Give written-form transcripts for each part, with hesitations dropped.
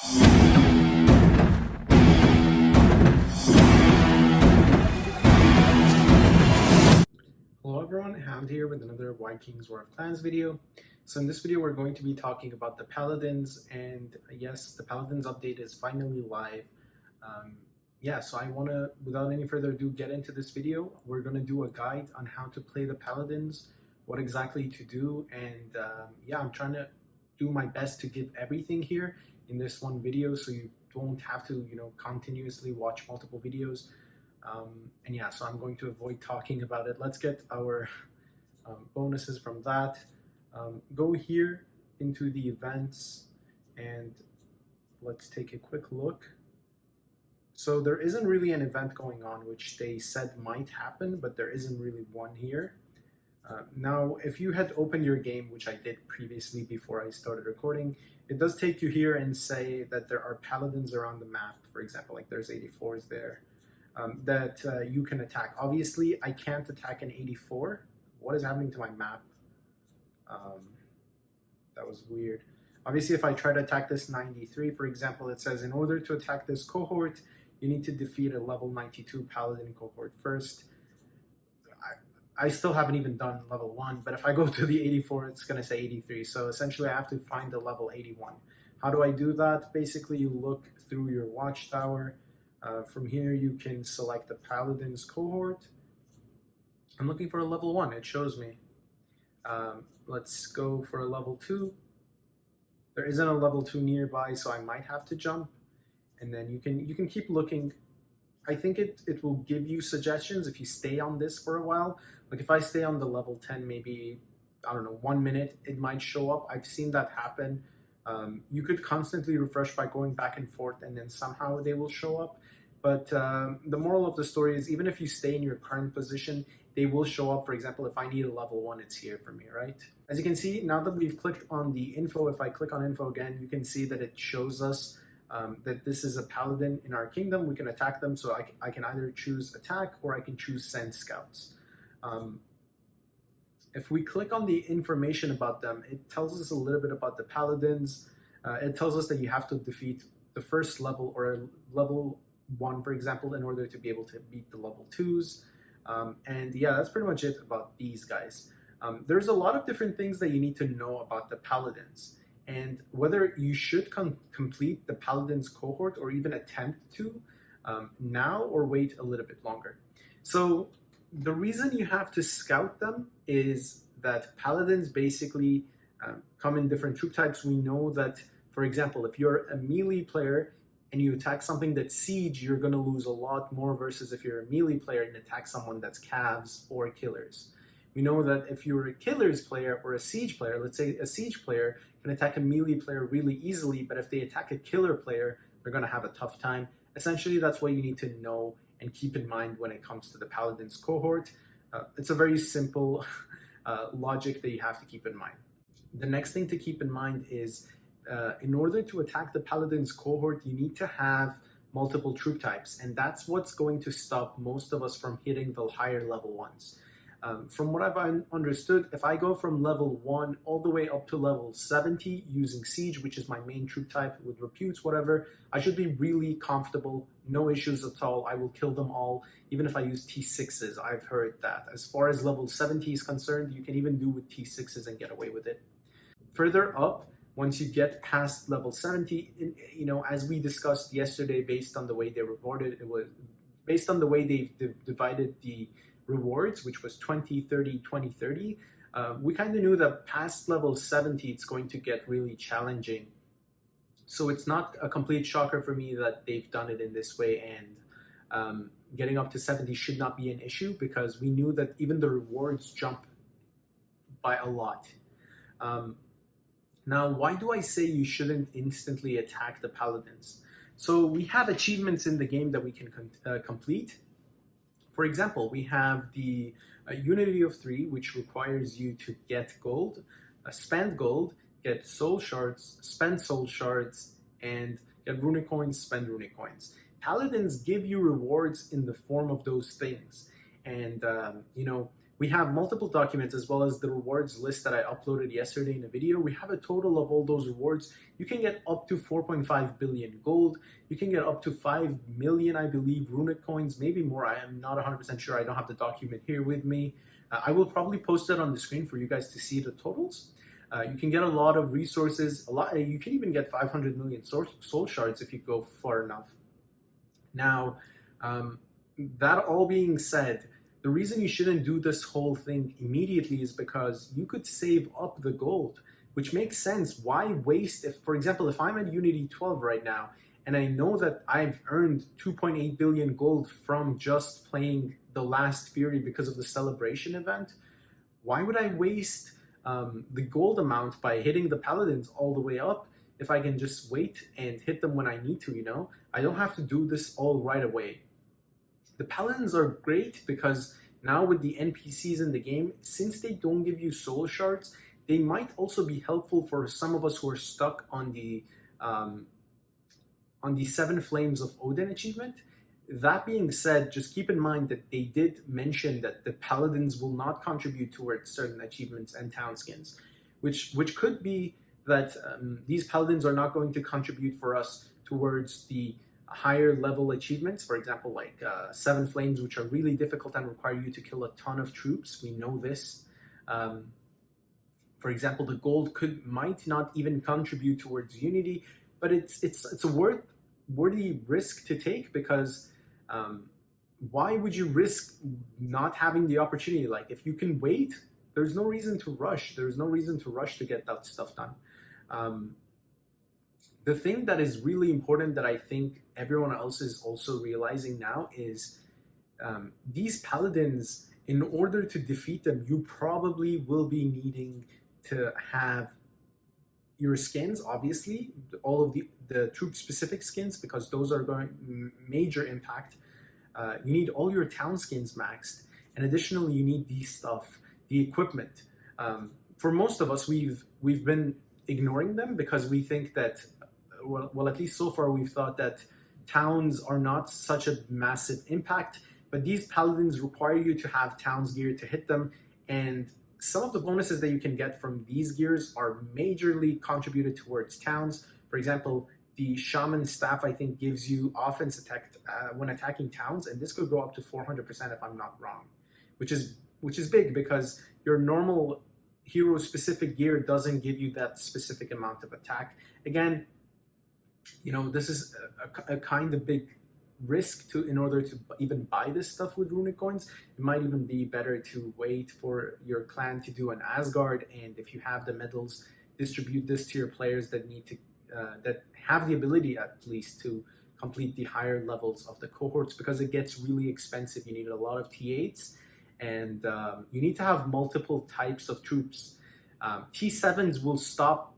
Hello everyone, Hound here with another Vikings WarOfClans video. So in this video we're going to be talking about the Paladins, and yes, the Paladins update is finally live. So I want to, without any further ado, get into this video. We're going to do a guide on how to play the Paladins, what exactly to do, and I'm trying to do my best to give everything here in this one video so you don't have to, continuously watch multiple videos. So I'm going to avoid talking about it. Let's get our bonuses from that. Go here into the events and let's take a quick look. So there isn't really an event going on, which they said might happen, but there isn't really one here. Now, if you had opened your game, which I did previously before I started recording, it does take you here and say that there are Paladins around the map. For example, like there's 84s there. That you can attack. Obviously, I can't attack an 84. What is happening to my map? That was weird. Obviously, if I try to attack this 93, for example, it says in order to attack this cohort, you need to defeat a level 92 Paladin cohort first. I still haven't even done level 1, but if I go to the 84, it's going to say 83. So essentially, I have to find the level 81. How do I do that? Basically, you look through your watchtower. From here, you can select the Paladins cohort. I'm looking for a level 1. It shows me. Let's go for a level 2. There isn't a level 2 nearby, so I might have to jump. And then you can keep looking. I think it will give you suggestions if you stay on this for a while. Like if I stay on the level 10, maybe, I don't know, 1 minute, it might show up. I've seen that happen. You could constantly refresh by going back and forth, and then somehow they will show up. But the moral of the story is, even if you stay in your current position, they will show up. For example, if I need a level 1, it's here for me, right? As you can see, now that we've clicked on the info, if I click on info again, you can see that it shows us that this is a Paladin in our kingdom. We can attack them, so I can either choose attack or I can choose send scouts. If we click on the information about them, it tells us a little bit about the Paladins. It tells us that you have to defeat the first level or level 1, for example, in order to be able to beat the level 2s. That's pretty much it about these guys. There's a lot of different things that you need to know about the Paladins, and whether you should complete the Paladins cohort or even attempt to now or wait a little bit longer. So the reason you have to scout them is that Paladins basically come in different troop types. We know that, for example, if you're a melee player and you attack something that's siege, you're going to lose a lot more versus if you're a melee player and attack someone that's calves or killers. We know that if you're a killers player or a siege player, let's say a siege player can attack a melee player really easily, but if they attack a killer player, they're going to have a tough time. Essentially, that's what you need to know and keep in mind when it comes to the Paladins cohort. It's a very simple logic that you have to keep in mind. The next thing to keep in mind is in order to attack the Paladins cohort, you need to have multiple troop types, and that's what's going to stop most of us from hitting the higher level ones. From what I've understood, if I go from level 1 all the way up to level 70 using Siege, which is my main troop type with reputes, whatever, I should be really comfortable, no issues at all. I will kill them all, even if I use T6s. I've heard that. As far as level 70 is concerned, you can even do with T6s and get away with it. Further up, once you get past level 70, as we discussed yesterday, based on the way they rewarded, it was based on the way they divided the rewards, which was 20, 30, 20, 30. We kind of knew that past level 70, it's going to get really challenging. So it's not a complete shocker for me that they've done it in this way, and getting up to 70 should not be an issue because we knew that even the rewards jump by a lot. Now, why do I say you shouldn't instantly attack the Paladins? So we have achievements in the game that we can complete. For example, we have the Unity of 3, which requires you to get gold, spend gold, get soul shards, spend soul shards, and get runic coins, spend runic coins. Paladins give you rewards in the form of those things. And, We have multiple documents as well as the rewards list that I uploaded yesterday in a video. We have a total of all those rewards. You can get up to 4.5 billion gold. You can get up to 5 million, I believe, runic coins, maybe more. I am not 100% sure. I don't have the document here with me. I will probably post it on the screen for you guys to see the totals. You can get a lot of resources. You can even get 500 million soul shards if you go far enough. Now, that all being said, the reason you shouldn't do this whole thing immediately is because you could save up the gold, which makes sense. Why waste? If, for example, if I'm at Unity 12 right now, and I know that I've earned 2.8 billion gold from just playing the last Fury because of the celebration event, why would I waste the gold amount by hitting the Paladins all the way up if I can just wait and hit them when I need to, you know? I don't have to do this all right away. The Paladins are great because now with the NPCs in the game, since they don't give you soul shards, they might also be helpful for some of us who are stuck on the 7 Flames of Odin achievement. That being said, just keep in mind that they did mention that the Paladins will not contribute towards certain achievements and town skins, which could be that these Paladins are not going to contribute for us towards the higher level achievements, for example, like 7 Flames, which are really difficult and require you to kill a ton of troops. We know this. For example, the gold might not even contribute towards Unity, but it's a worthy risk to take because why would you risk not having the opportunity? Like, if you can wait, there's no reason to rush. There's no reason to rush to get that stuff done. The thing that is really important that I think everyone else is also realizing now is these Paladins, in order to defeat them, you probably will be needing to have your skins, obviously, all of the troop-specific skins, because those are going major impact. You need all your town skins maxed, and additionally, you need the stuff, the equipment. For most of us, we've been ignoring them because we think that, well, at least so far, we've thought that towns are not such a massive impact, but these Paladins require you to have towns gear to hit them, and some of the bonuses that you can get from these gears are majorly contributed towards towns. For example, the Shaman staff, I think, gives you offense attack when attacking towns, and this could go up to 400% if I'm not wrong, which is big because your normal hero-specific gear doesn't give you that specific amount of attack. Again, you know, this is a kind of big risk in order to even buy this stuff with runic coins. It might even be better to wait for your clan to do an Asgard, and if you have the medals, distribute this to your players that need to that have the ability at least to complete the higher levels of the cohorts, because it gets really expensive. You need a lot of T8s, and you need to have multiple types of troops. T7s will stop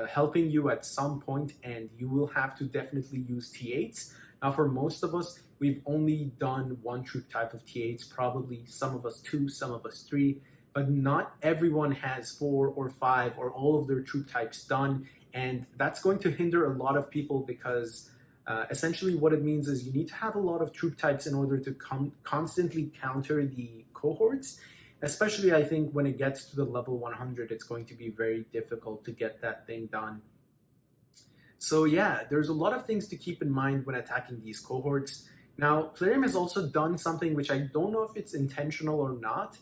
helping you at some point, and you will have to definitely use T8s. Now, for most of us, we've only done 1 troop type of T8s, probably some of us 2, some of us 3, but not everyone has 4 or 5 or all of their troop types done, and that's going to hinder a lot of people because essentially what it means is you need to have a lot of troop types in order to constantly counter the cohorts. Especially, I think, when it gets to the level 100, it's going to be very difficult to get that thing done. So yeah, there's a lot of things to keep in mind when attacking these cohorts. Now, Plarium has also done something which I don't know if it's intentional or not.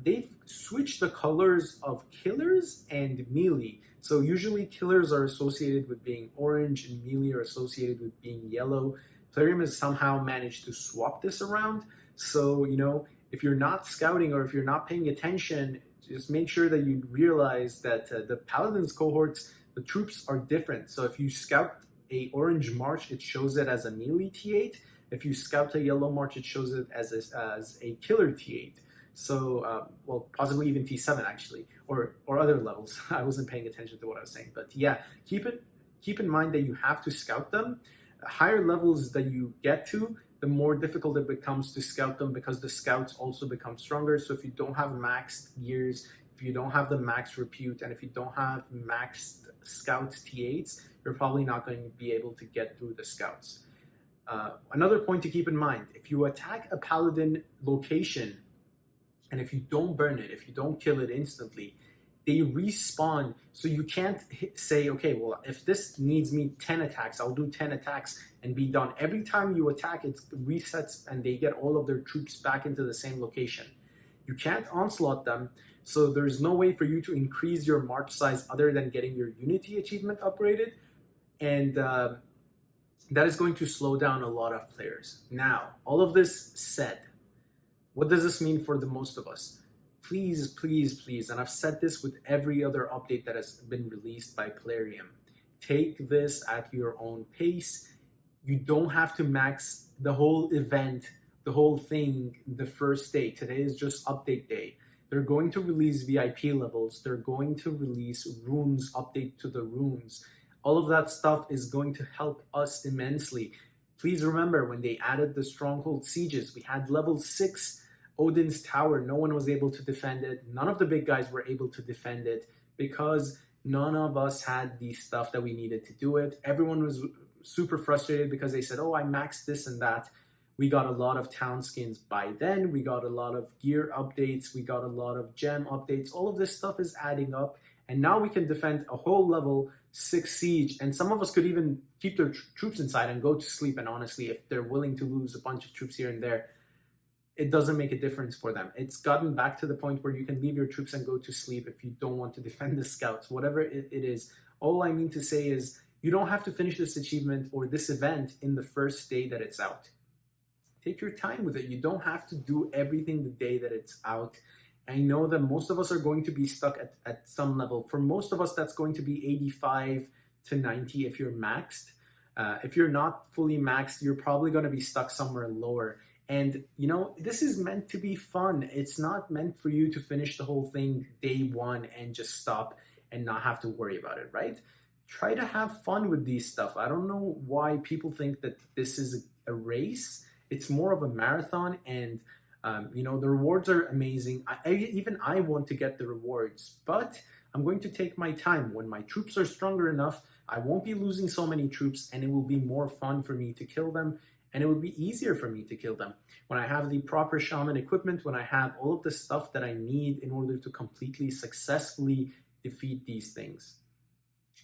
They've switched the colors of killers and melee. So usually killers are associated with being orange and melee are associated with being yellow. Plarium has somehow managed to swap this around. So, you know, if you're not scouting or if you're not paying attention, just make sure that you realize that the Paladins cohorts, the troops are different. So if you scout a orange march, it shows it as a melee T8. If you scout a yellow march, it shows it as a killer T8. So, well, possibly even T7 actually, or other levels. I wasn't paying attention to what I was saying, but yeah, keep in mind that you have to scout them. Higher levels that you get to, the more difficult it becomes to scout them because the scouts also become stronger. So if you don't have maxed gears, if you don't have the max repute, and if you don't have maxed scouts T8s, you're probably not going to be able to get through the scouts. Another point to keep in mind, if you attack a Paladin location And if you don't burn it, if you don't kill it instantly, they respawn. So you can't say, okay, well, if this needs me 10 attacks, I'll do 10 attacks and be done. Every time you attack, it resets and they get all of their troops back into the same location. You can't onslaught them, so there's no way for you to increase your march size other than getting your Unity achievement upgraded. And that is going to slow down a lot of players. Now, all of this said, what does this mean for the most of us? Please, please, please, and I've said this with every other update that has been released by Plarium, take this at your own pace. You don't have to max the whole event, the whole thing, the first day. Today is just update day. They're going to release VIP levels. They're going to release runes, update to the runes. All of that stuff is going to help us immensely. Please remember when they added the stronghold sieges, we had level 6 Odin's Tower. No one was able to defend it. None of the big guys were able to defend it because none of us had the stuff that we needed to do it. Everyone was super frustrated because they said, oh, I maxed this and that. We got a lot of town skins by then. We got a lot of gear updates. We got a lot of gem updates. All of this stuff is adding up. And now we can defend a whole level 6 siege. And some of us could even keep their troops inside and go to sleep. And honestly, if they're willing to lose a bunch of troops here and there, it doesn't make a difference for them. It's gotten back to the point where you can leave your troops and go to sleep if you don't want to defend the scouts, whatever it is. All I mean to say is you don't have to finish this achievement or this event in the first day that it's out. Take your time with it. You don't have to do everything the day that it's out. I know that most of us are going to be stuck at some level. For most of us, that's going to be 85 to 90 if you're maxed. If you're not fully maxed, you're probably going to be stuck somewhere lower. And, you know, this is meant to be fun. It's not meant for you to finish the whole thing day one and just stop and not have to worry about it, right? Try to have fun with these stuff. I don't know why people think that this is a race. It's more of a marathon, and you know, the rewards are amazing. Even I want to get the rewards, but I'm going to take my time. When my troops are stronger enough, I won't be losing so many troops, and it will be more fun for me to kill them, and it will be easier for me to kill them. When I have the proper shaman equipment, when I have all of the stuff that I need in order to completely successfully defeat these things.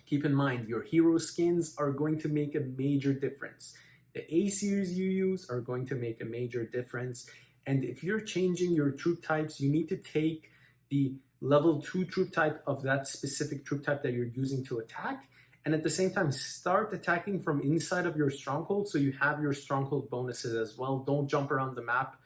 Keep in mind, your hero skins are going to make a major difference. The A series you use are going to make a major difference. And if you're changing your troop types, you need to take the level 2 troop type of that specific troop type that you're using to attack. And at the same time, start attacking from inside of your stronghold so you have your stronghold bonuses as well. Don't jump around the map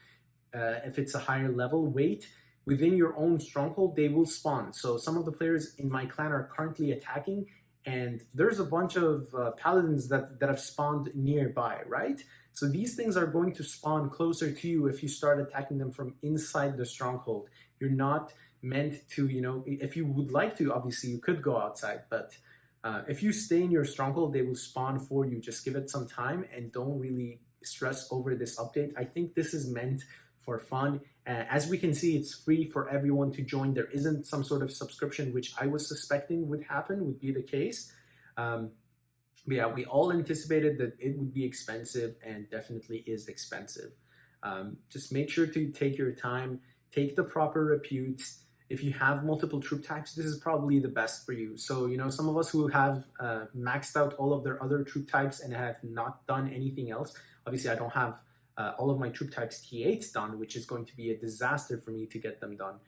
if it's a higher level. Wait. Within your own stronghold, they will spawn. So some of the players in my clan are currently attacking, and there's a bunch of paladins that have spawned nearby, right? So these things are going to spawn closer to you if you start attacking them from inside the stronghold. You're not meant to, you know, if you would like to, obviously you could go outside, but if you stay in your stronghold, they will spawn for you. Just give it some time and don't really stress over this update. I think this is meant for fun. As we can see, it's free for everyone to join. There isn't some sort of subscription, which I was suspecting would be the case. But yeah, we all anticipated that it would be expensive, and definitely is expensive. Just make sure to take your time, take the proper reputes. If you have multiple troop types, this is probably the best for you. So, you know, some of us who have maxed out all of their other troop types and have not done anything else, obviously I don't have all of my troop types T8s done, which is going to be a disaster for me to get them done.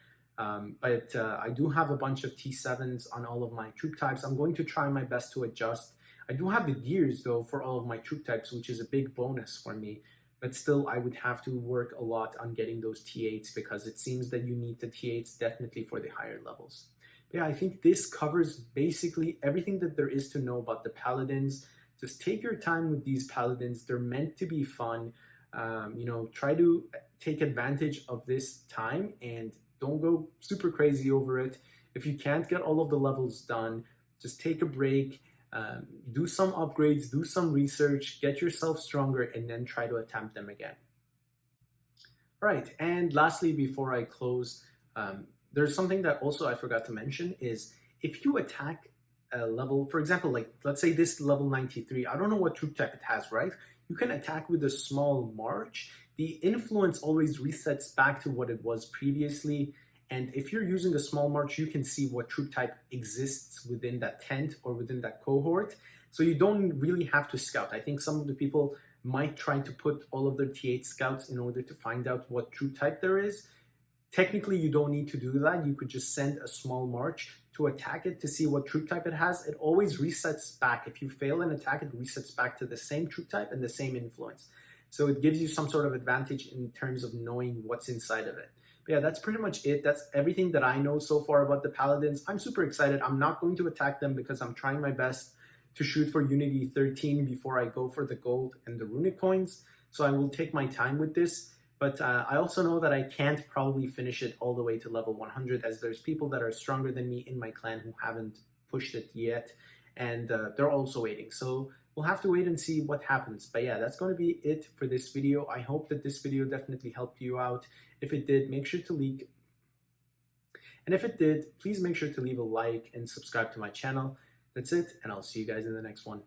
But I do have a bunch of T7s on all of my troop types. I'm going to try my best to adjust. I do have the gears though for all of my troop types, which is a big bonus for me. But still, I would have to work a lot on getting those T8s because it seems that you need the T8s definitely for the higher levels. But yeah, I think this covers basically everything that there is to know about the Paladins. Just take your time with these Paladins. They're meant to be fun. You know, try to take advantage of this time and don't go super crazy over it. If you can't get all of the levels done, just take a break, do some upgrades, do some research, get yourself stronger, and then try to attempt them again. All right, and lastly, before I close, there's something that also I forgot to mention is if you attack a level, for example, like let's say this level 93, I don't know what troop type it has, right? You can attack with a small march. The influence always resets back to what it was previously. And if you're using a small march, you can see what troop type exists within that tent or within that cohort. So you don't really have to scout. I think some of the people might try to put all of their T8 scouts in order to find out what troop type there is. Technically, you don't need to do that. You could just send a small march to attack it to see what troop type it has. It always resets back. If you fail an attack, it resets back to the same troop type and the same influence. So it gives you some sort of advantage in terms of knowing what's inside of it. But yeah, that's pretty much it. That's everything that I know so far about the Paladins. I'm super excited. I'm not going to attack them because I'm trying my best to shoot for Unity 13 before I go for the gold and the runic coins. So I will take my time with this. But I also know that I can't probably finish it all the way to level 100, as there's people that are stronger than me in my clan who haven't pushed it yet, and they're also waiting. So we'll have to wait and see what happens. But yeah, that's going to be it for this video. I hope that this video definitely helped you out. If it did, make sure to leave. And if it did, please make sure to leave a like and subscribe to my channel. That's it, and I'll see you guys in the next one.